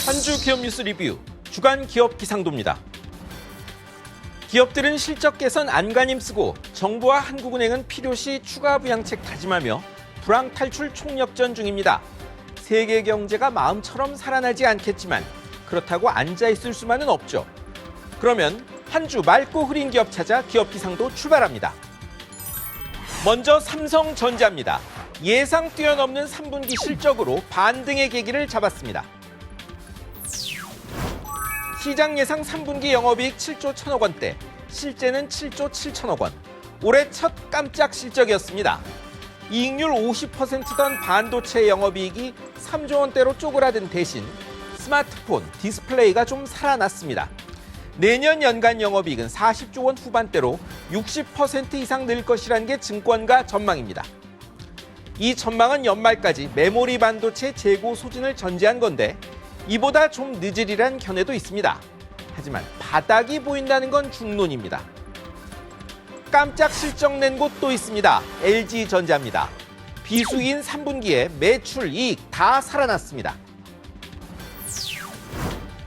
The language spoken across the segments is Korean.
한 주 기업 뉴스 리뷰 주간 기업 기상도입니다. 기업들은 실적 개선 안간힘 쓰고 정부와 한국은행은 필요시 추가 부양책 다짐하며 불황 탈출 총력전 중입니다. 세계 경제가 마음처럼 살아나지 않겠지만 그렇다고 앉아있을 수만은 없죠. 그러면 한 주 맑고 흐린 기업 찾아 기업 기상도 출발합니다. 먼저 삼성전자입니다. 예상 뛰어넘는 3분기 실적으로 반등의 계기를 잡았습니다. 시장 예상 3분기 영업이익 7조 1천억 원대, 실제는 7조 7천억 원. 올해 첫 깜짝 실적이었습니다. 이익률 50%던 반도체 영업이익이 3조 원대로 쪼그라든 대신 스마트폰, 디스플레이가 좀 살아났습니다. 내년 연간 영업이익은 40조 원 후반대로 60% 이상 늘 것이라는 게 증권가 전망입니다. 이 전망은 연말까지 메모리 반도체 재고 소진을 전제한 건데 이보다 좀 늦으리란 견해도 있습니다. 하지만 바닥이 보인다는 건 중론입니다. 깜짝 실적 낸 곳 또 있습니다. LG전자입니다. 비수기인 3분기에 매출, 이익 다 살아났습니다.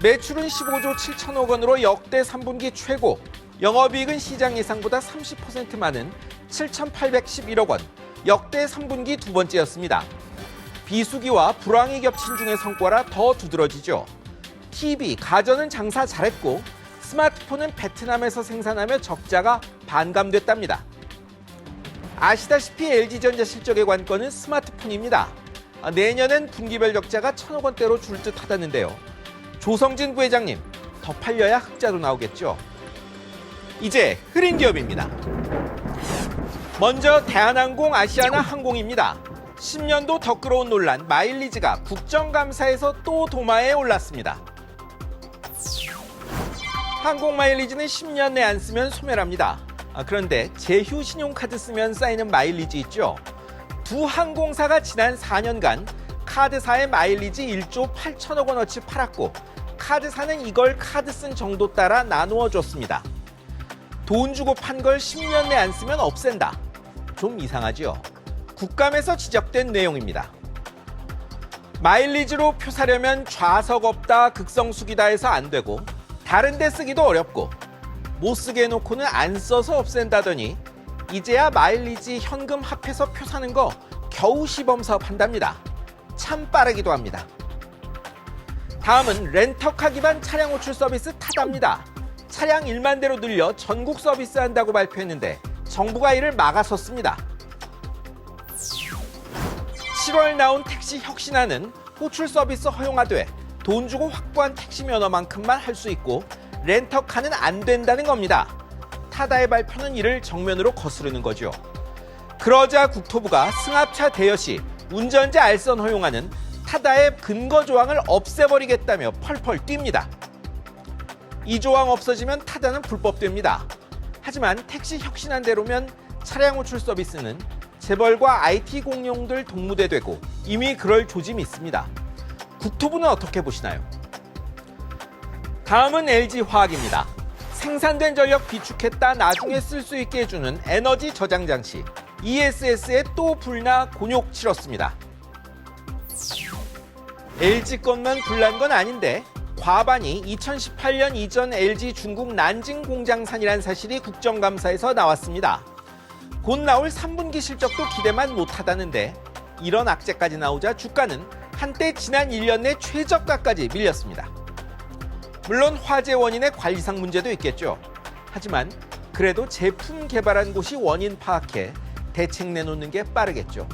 매출은 15조 7천억 원으로 역대 3분기 최고, 영업이익은 시장 예상보다 30% 많은 7,811억 원, 역대 3분기 두 번째였습니다. 비수기와 불황이 겹친 중의 성과라 더 두드러지죠. TV, 가전은 장사 잘했고 스마트폰은 베트남에서 생산하며 적자가 반감됐답니다. 아시다시피 LG전자 실적의 관건은 스마트폰입니다. 내년엔 분기별 적자가 1천억 원대로 줄 듯 하다는데요. 조성진 부회장님, 더 팔려야 흑자도 나오겠죠. 이제 흐린 기업입니다. 먼저 대한항공, 아시아나 항공입니다. 10년도 더 끌어온 논란, 마일리지가 국정감사에서 또 도마에 올랐습니다. 항공 마일리지는 10년 내 안 쓰면 소멸합니다. 그런데 제휴 신용카드 쓰면 쌓이는 마일리지 있죠. 두 항공사가 지난 4년간 카드사의 마일리지 1조 8천억 원어치 팔았고 카드사는 이걸 카드 쓴 정도 따라 나누어 줬습니다. 돈 주고 판 걸 10년 내 안 쓰면 없앤다. 좀 이상하죠. 국감에서 지적된 내용입니다. 마일리지로 표 사려면 좌석 없다, 극성수기다 해서 안 되고 다른 데 쓰기도 어렵고 못 쓰게 해놓고는 안 써서 없앤다더니 이제야 마일리지 현금 합해서 표 사는 거 겨우 시범사업 한답니다. 참 빠르기도 합니다. 다음은 렌터카 기반 차량 호출 서비스 타다입니다. 차량 1만 대로 늘려 전국 서비스한다고 발표했는데 정부가 이를 막아섰습니다. 7월 나온 택시 혁신안은 호출 서비스 허용화돼 돈 주고 확보한 택시 면허만큼만 할 수 있고 렌터카는 안 된다는 겁니다. 타다의 발표는 이를 정면으로 거스르는 거죠. 그러자 국토부가 승합차 대여 시 운전자 알선 허용하는 타다의 근거 조항을 없애버리겠다며 펄펄 뜁니다. 이 조항 없어지면 타다는 불법됩니다. 하지만 택시 혁신안대로면 차량 호출 서비스는 재벌과 IT 공룡들 동무대 되고 이미 그럴 조짐이 있습니다. 국토부는 어떻게 보시나요? 다음은 LG화학입니다. 생산된 전력 비축했다 나중에 쓸 수 있게 해주는 에너지 저장 장치 ESS에 또 불나 곤욕 치렀습니다. LG 것만 불난 건 아닌데 과반이 2018년 이전 LG 중국 난징 공장산이란 사실이 국정감사에서 나왔습니다. 곧 나올 3분기 실적도 기대만 못하다는데 이런 악재까지 나오자 주가는 한때 지난 1년 내 최저가까지 밀렸습니다. 물론 화재 원인의 관리상 문제도 있겠죠. 하지만 그래도 제품 개발한 곳이 원인 파악해 대책 내놓는 게 빠르겠죠.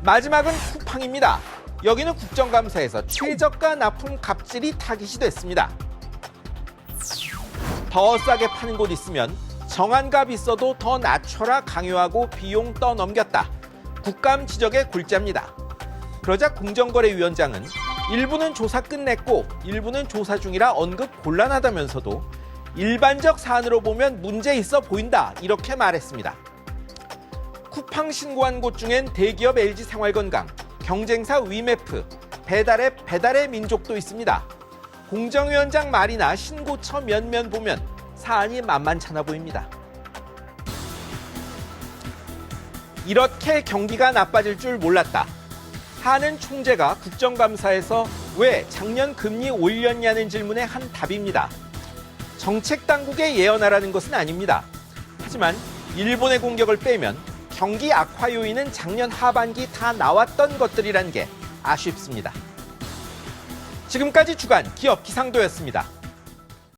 마지막은 쿠팡입니다. 여기는 국정감사에서 최저가 납품 갑질이 타깃이 됐습니다. 더 싸게 파는 곳 있으면 정한값 있어도 더 낮춰라 강요하고 비용 떠넘겼다. 국감 지적의 골자입니다. 그러자 공정거래위원장은 일부는 조사 끝냈고 일부는 조사 중이라 언급 곤란하다면서도 일반적 사안으로 보면 문제 있어 보인다 이렇게 말했습니다. 쿠팡 신고한 곳 중엔 대기업 LG생활건강, 경쟁사 위메프, 배달의 민족도 있습니다. 공정위원장 말이나 신고처 면면 보면 사안이 만만찮아 보입니다. 이렇게 경기가 나빠질 줄 몰랐다. 하는 총재가 국정감사에서 왜 작년 금리 올렸냐는 질문의 한 답입니다. 정책 당국의 예언하라는 것은 아닙니다. 하지만 일본의 공격을 빼면 경기 악화 요인은 작년 하반기 다 나왔던 것들이란 게 아쉽습니다. 지금까지 주간 기업 기상도였습니다.